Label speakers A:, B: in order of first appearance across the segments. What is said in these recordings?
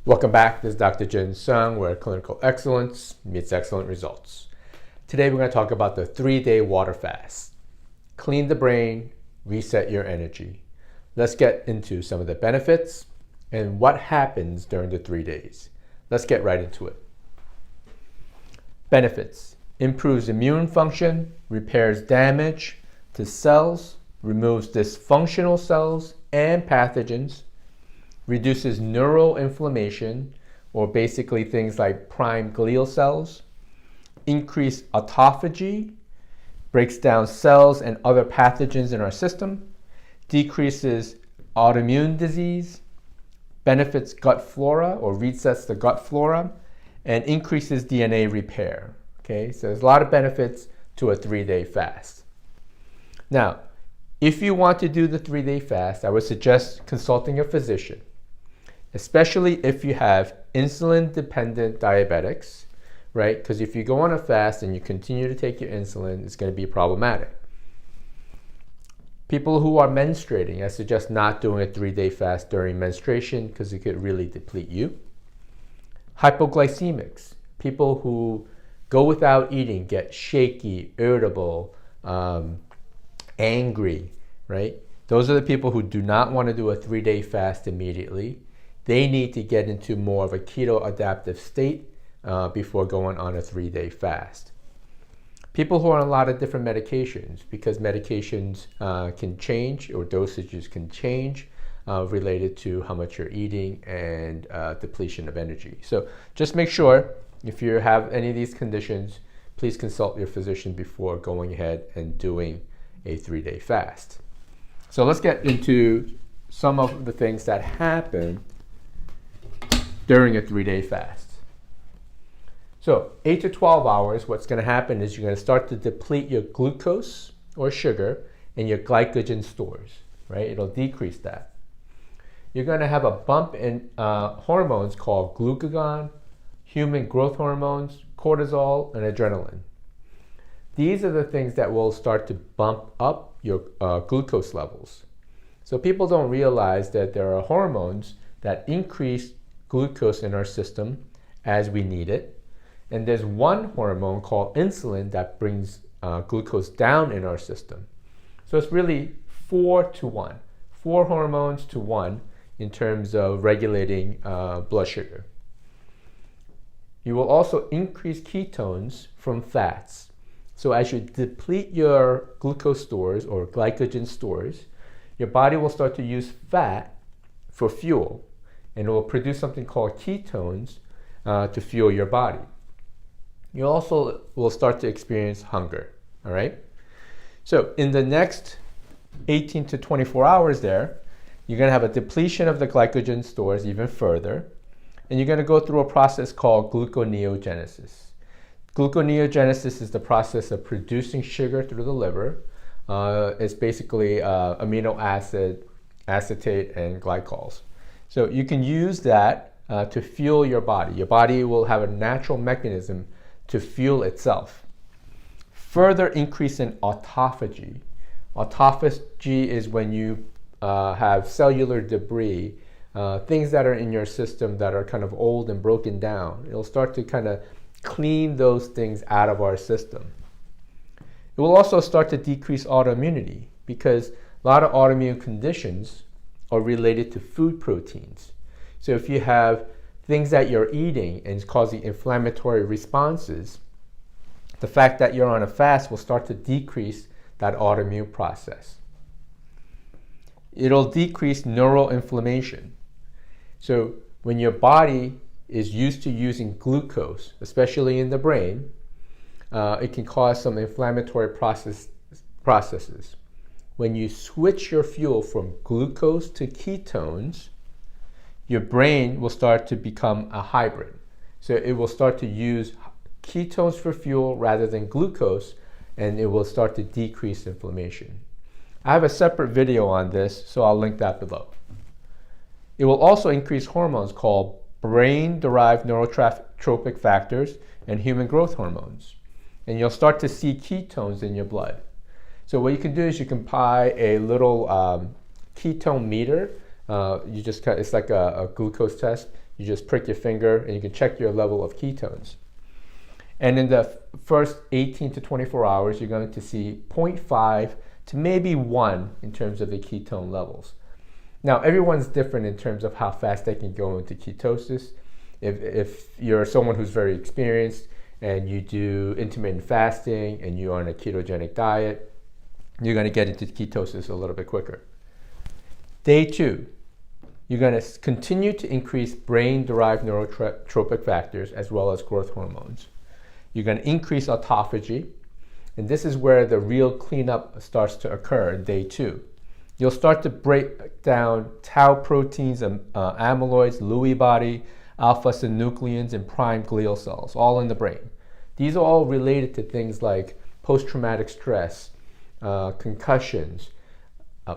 A: Welcome back. This is Dr. Jin Sung, where clinical excellence meets excellent results. Today we're going to talk about the 3-day water fast. Clean the brain, reset your energy. Let's get into some of the benefits and what happens during the 3 days. Let's get right into it. Benefits: improves immune function, repairs damage to cells, removes dysfunctional cells and pathogens, reduces neural inflammation, or basically things like prime glial cells, increase autophagy, breaks down cells and other pathogens in our system, decreases autoimmune disease, benefits gut flora or resets the gut flora, and increases DNA repair. Okay, so there's a lot of benefits to a 3-day fast. Now, if you want to do the 3-day fast, I would suggest consulting a physician, especially if you have insulin-dependent diabetics, right? Because if you go on a fast and you continue to take your insulin, it's going to be problematic. People who are menstruating, I suggest not doing a 3-day fast during menstruation because it could really deplete you. Hypoglycemics, people who go without eating, get shaky, irritable, angry, right? Those are the people who do not want to do a 3-day fast immediately. They need to get into more of a keto adaptive state before going on a 3-day fast. People who are on a lot of different medications, because medications can change or dosages can change related to how much you're eating and depletion of energy. So just make sure if you have any of these conditions, please consult your physician before going ahead and doing a 3-day fast. So let's get into some of the things that happen during a 3-day fast. So 8 to 12 hours, what's going to happen is you're going to start to deplete your glucose or sugar and your glycogen stores, right? It'll decrease that. You're going to have a bump in hormones called glucagon, human growth hormones, cortisol, and adrenaline. These are the things that will start to bump up your glucose levels. So people don't realize that there are hormones that increase glucose in our system as we need it. And there's one hormone called insulin that brings glucose down in our system. So it's really 4 to 1, 4 hormones to 1 in terms of regulating blood sugar. You will also increase ketones from fats. So as you deplete your glucose stores or glycogen stores, your body will start to use fat for fuel, and it will produce something called ketones to fuel your body. You also will start to experience hunger, all right? So in the next 18 to 24 hours there, you're gonna have a depletion of the glycogen stores even further, and you're gonna go through a process called gluconeogenesis. Gluconeogenesis is the process of producing sugar through the liver. It's basically amino acid, acetate, and glycols. So you can use that to fuel your body. Your body will have a natural mechanism to fuel itself. Further increase in autophagy. Autophagy is when you have cellular debris, things that are in your system that are kind of old and broken down. It'll start to kind of clean those things out of our system. It will also start to decrease autoimmunity because a lot of autoimmune conditions are related to food proteins. So if you have things that you're eating and it's causing inflammatory responses, the fact that you're on a fast will start to decrease that autoimmune process. It'll decrease neural inflammation. So when your body is used to using glucose, especially in the brain, it can cause some inflammatory processes. When you switch your fuel from glucose to ketones, your brain will start to become a hybrid. So it will start to use ketones for fuel rather than glucose, and it will start to decrease inflammation. I have a separate video on this, so I'll link that below. It will also increase hormones called brain-derived neurotrophic factors and human growth hormones. And you'll start to see ketones in your blood. So what you can do is you can buy a little ketone meter. It's like a glucose test. You just prick your finger and you can check your level of ketones. And in the first 18 to 24 hours, you're going to see 0.5 to maybe 1 in terms of the ketone levels. Now, everyone's different in terms of how fast they can go into ketosis. If you're someone who's very experienced and you do intermittent fasting and you're on a ketogenic diet, you're going to get into ketosis a little bit quicker. Day 2, you're going to continue to increase brain-derived neurotrophic factors as well as growth hormones. You're going to increase autophagy, and this is where the real cleanup starts to occur in day 2. You'll start to break down tau proteins and amyloids, Lewy body, alpha-synucleins, and prime glial cells, all in the brain. These are all related to things like post-traumatic stress, concussions,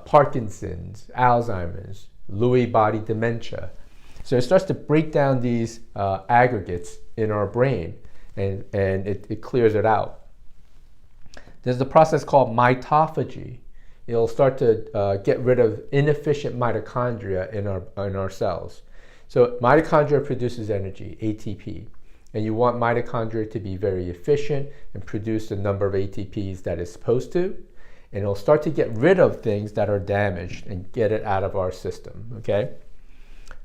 A: Parkinson's, Alzheimer's, Lewy body dementia. So it starts to break down these aggregates in our brain, and it clears it out. There's the process called mitophagy. It'll start to get rid of inefficient mitochondria in our cells. So mitochondria produces energy, ATP, and you want mitochondria to be very efficient and produce the number of ATPs that it's supposed to, and it'll start to get rid of things that are damaged and get it out of our system, okay?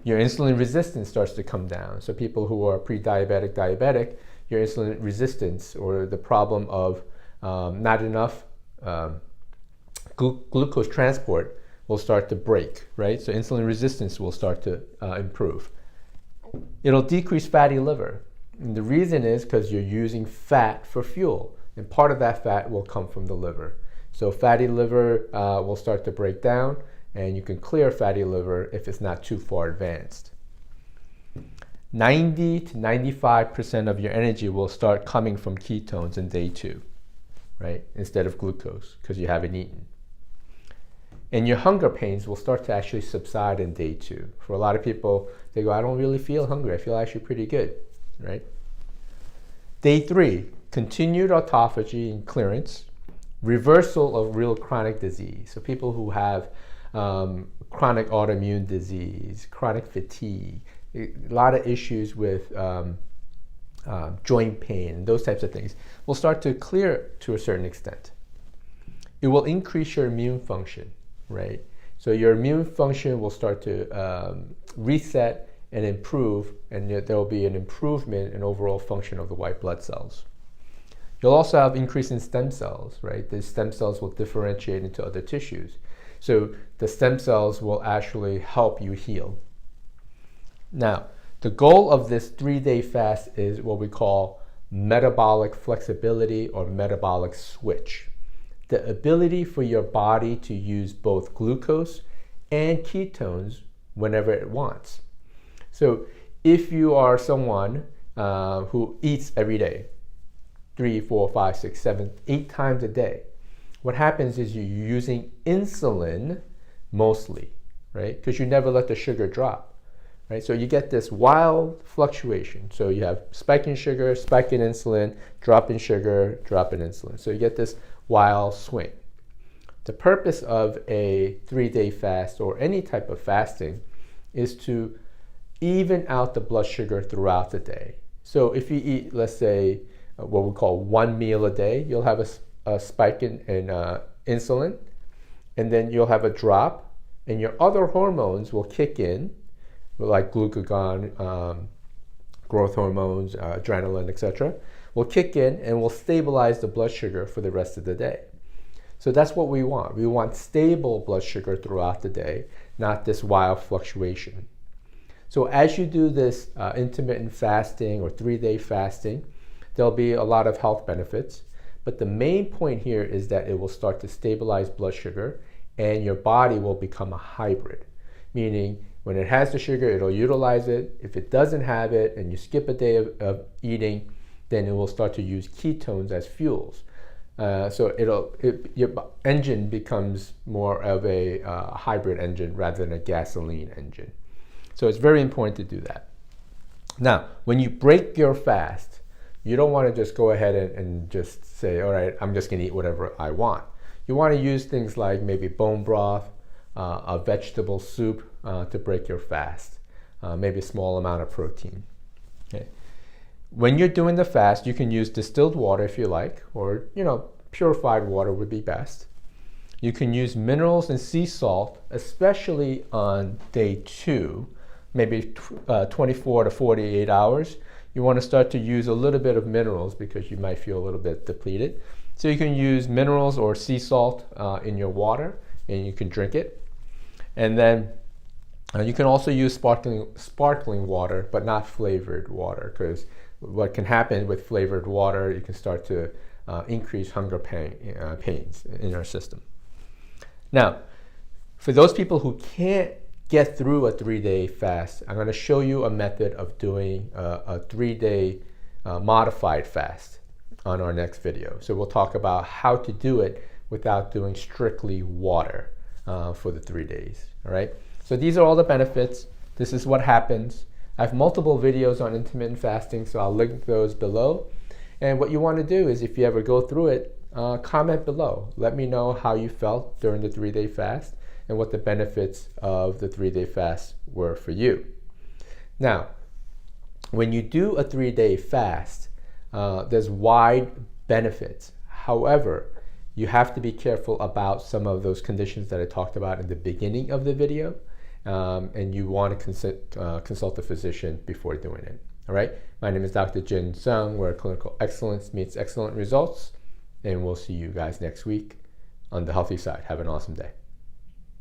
A: Your insulin resistance starts to come down. So people who are pre-diabetic, diabetic, your insulin resistance or the problem of not enough glucose transport will start to break, right? So insulin resistance will start to improve. It'll decrease fatty liver. And the reason is because you're using fat for fuel, and part of that fat will come from the liver. So fatty liver will start to break down, and you can clear fatty liver if it's not too far advanced. 90 to 95% of your energy will start coming from ketones in day 2, right? Instead of glucose, because you haven't eaten. And your hunger pains will start to actually subside in day 2. For a lot of people, they go, I don't really feel hungry. I feel actually pretty good, right? Day 3, continued autophagy and clearance, reversal of real chronic disease. So people who have chronic autoimmune disease, chronic fatigue, a lot of issues with joint pain, those types of things will start to clear to a certain extent. It will increase your immune function, right? So your immune function will start to reset and improve, and there will be an improvement in overall function of the white blood cells. You'll also have increase in stem cells, right? The stem cells will differentiate into other tissues. So the stem cells will actually help you heal. Now, the goal of this 3-day fast is what we call metabolic flexibility or metabolic switch. The ability for your body to use both glucose and ketones whenever it wants. So if you are someone who eats every day, 3, 4, 5, 6, 7, 8 times a day, what happens is you're using insulin mostly, right? Because you never let the sugar drop, right? So you get this wild fluctuation. So you have spike in sugar, spike in insulin, drop in sugar, drop in insulin. So you get this wild swing. The purpose of a 3-day fast or any type of fasting is to even out the blood sugar throughout the day. So if you eat, let's say, what we call 1 meal a day, you'll have a spike in insulin, and then you'll have a drop, and your other hormones will kick in, like glucagon, growth hormones, adrenaline, etc., will kick in and will stabilize the blood sugar for the rest of the day. So that's what we want. We want stable blood sugar throughout the day, not this wild fluctuation. So as you do this intermittent fasting or 3-day fasting, there'll be a lot of health benefits, but the main point here is that it will start to stabilize blood sugar and your body will become a hybrid, meaning when it has the sugar, it'll utilize it. If it doesn't have it and you skip a day of eating, then it will start to use ketones as fuels. So your engine becomes more of a hybrid engine rather than a gasoline engine. So it's very important to do that. Now, when you break your fast, you don't want to just go ahead and just say, all right, I'm just going to eat whatever I want. You want to use things like maybe bone broth, a vegetable soup to break your fast. maybe a small amount of protein. Okay. When you're doing the fast, you can use distilled water if you like, or purified water would be best. You can use minerals and sea salt, especially on day 2, maybe 24 to 48 hours. You want to start to use a little bit of minerals because you might feel a little bit depleted. So you can use minerals or sea salt in your water, and you can drink it. And then you can also use sparkling water, but not flavored water, because what can happen with flavored water, you can start to increase hunger pains in our system. Now, for those people who can't get through a 3-day fast, I'm going to show you a method of doing a 3-day modified fast on our next video. So we'll talk about how to do it without doing strictly water for the 3 days. All right. So these are all the benefits. This is what happens. I have multiple videos on intermittent fasting, so I'll link those below. And what you want to do is, if you ever go through it, comment below. Let me know how you felt during the 3-day fast and what the benefits of the 3-day fast were for you. Now, when you do a 3-day fast, there's wide benefits. However, you have to be careful about some of those conditions that I talked about in the beginning of the video, and you want to consult a physician before doing it. All right. My name is Dr. Jin Sung, where clinical excellence meets excellent results, and we'll see you guys next week on the healthy side. Have an awesome day.